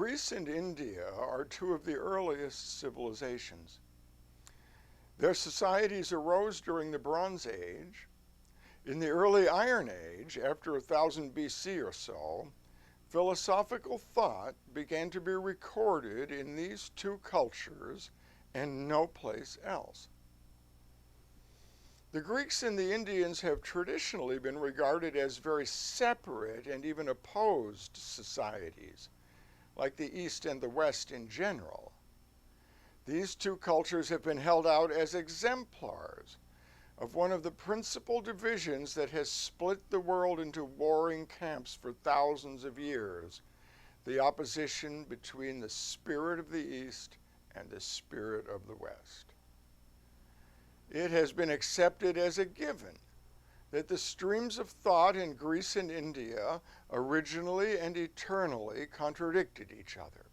Greece and India are two of the earliest civilizations. Their societies arose during the Bronze Age. In the early Iron Age, after 1000 BC or so, philosophical thought began to be recorded in these two cultures and no place else. The Greeks and the Indians have traditionally been regarded as very separate and even opposed societies, like the East and the West in general. These two cultures have been held out as exemplars of one of the principal divisions that has split the world into warring camps for thousands of years, the opposition between the spirit of the East and the spirit of the West. It has been accepted as a given that the streams of thought in Greece and India originally and eternally contradicted each other.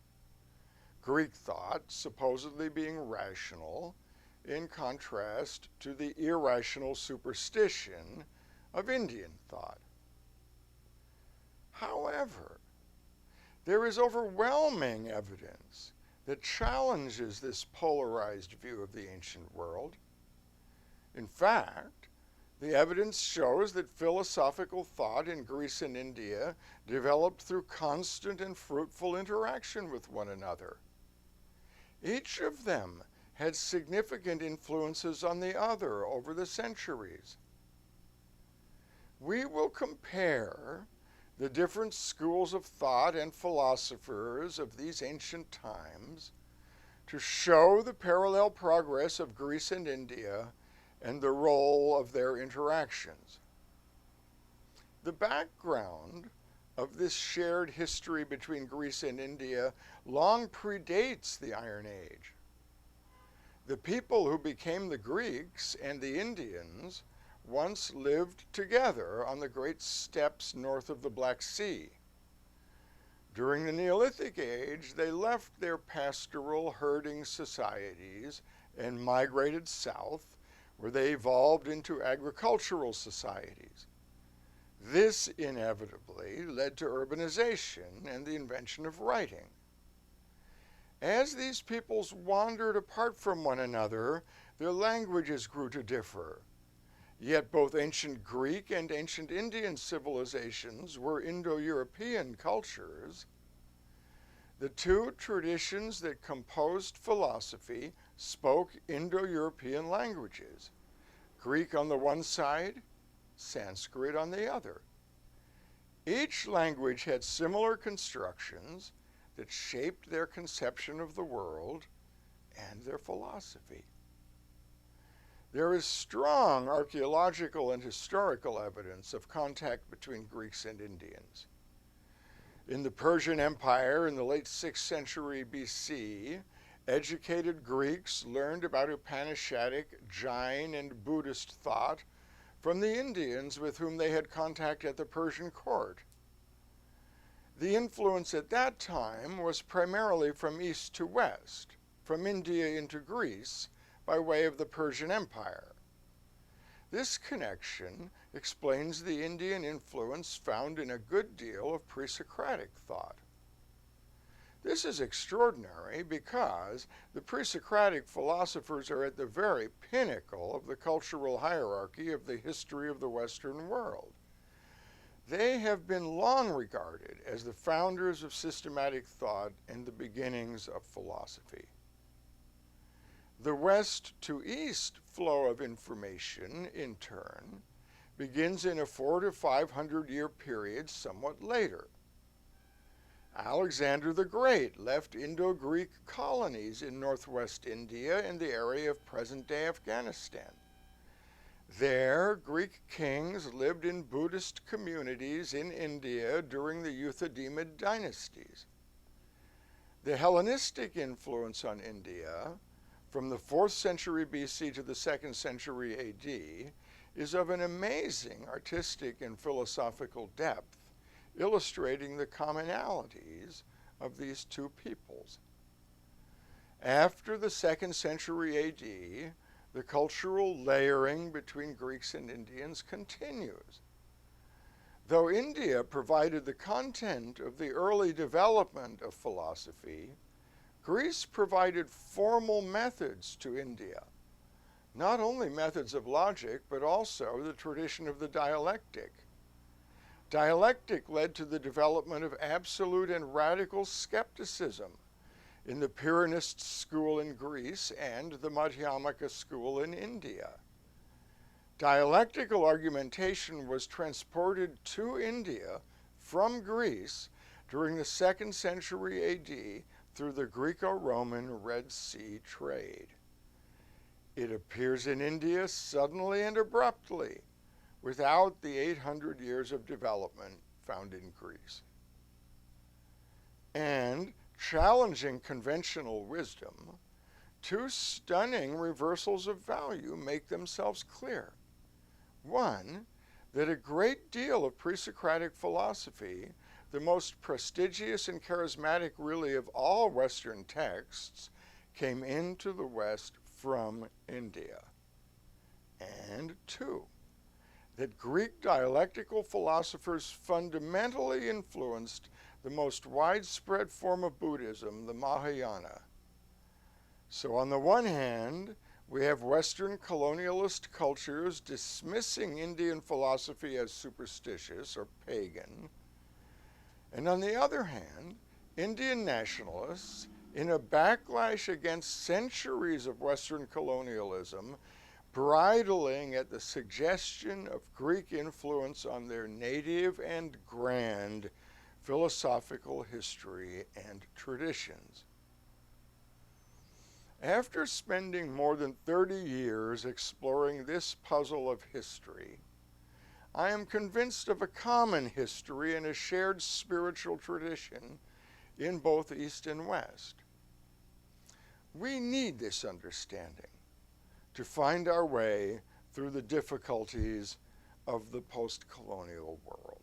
Greek thought supposedly being rational, in contrast to the irrational superstition of Indian thought. However, there is overwhelming evidence that challenges this polarized view of the ancient world. In fact, the evidence shows that philosophical thought in Greece and India developed through constant and fruitful interaction with one another. Each of them had significant influences on the other over the centuries. We will compare the different schools of thought and philosophers of these ancient times to show the parallel progress of Greece and India and the role of their interactions. The background of this shared history between Greece and India long predates the Iron Age. The people who became the Greeks and the Indians once lived together on the great steppes north of the Black Sea. During the Neolithic Age, they left their pastoral herding societies and migrated south, where they evolved into agricultural societies. This inevitably led to urbanization and the invention of writing. As these peoples wandered apart from one another, their languages grew to differ. Yet both ancient Greek and ancient Indian civilizations were Indo-European cultures. The two traditions that composed philosophy spoke Indo-European languages, Greek on the one side, Sanskrit on the other. Each language had similar constructions that shaped their conception of the world and their philosophy. There is strong archaeological and historical evidence of contact between Greeks and Indians. In the Persian Empire in the late 6th century BC, educated Greeks learned about Upanishadic, Jain, and Buddhist thought from the Indians with whom they had contact at the Persian court. The influence at that time was primarily from east to west, from India into Greece, by way of the Persian Empire. This connection explains the Indian influence found in a good deal of pre-Socratic thought. This is extraordinary because the pre-Socratic philosophers are at the very pinnacle of the cultural hierarchy of the history of the Western world. They have been long regarded as the founders of systematic thought and the beginnings of philosophy. The west to east flow of information, in turn, begins in a 400 to 500 year period somewhat later. Alexander the Great left Indo-Greek colonies in northwest India and the area of present-day Afghanistan. There, Greek kings lived in Buddhist communities in India during the Euthydemed dynasties. The Hellenistic influence on India, from the 4th century BC to the 2nd century AD, is of an amazing artistic and philosophical depth, illustrating the commonalities of these two peoples. After the 2nd century AD, the cultural layering between Greeks and Indians continues. Though India provided the content of the early development of philosophy, Greece provided formal methods to India, not only methods of logic, but also the tradition of the dialectic. Dialectic led to the development of absolute and radical skepticism in the Pyrrhonist school in Greece and the Madhyamaka school in India. Dialectical argumentation was transported to India from Greece during the 2nd century AD through the Greco-Roman Red Sea trade. It appears in India suddenly and abruptly, without the 800 years of development found in Greece. And, challenging conventional wisdom, two stunning reversals of value make themselves clear. One, that a great deal of pre-Socratic philosophy, the most prestigious and charismatic really of all Western texts, came into the West from India. And two, that Greek dialectical philosophers fundamentally influenced the most widespread form of Buddhism, the Mahayana. So on the one hand, we have Western colonialist cultures dismissing Indian philosophy as superstitious or pagan. And on the other hand, Indian nationalists, in a backlash against centuries of Western colonialism, bridling at the suggestion of Greek influence on their native and grand philosophical history and traditions. After spending more than 30 years exploring this puzzle of history, I am convinced of a common history and a shared spiritual tradition in both East and West. We need this understanding to find our way through the difficulties of the post-colonial world.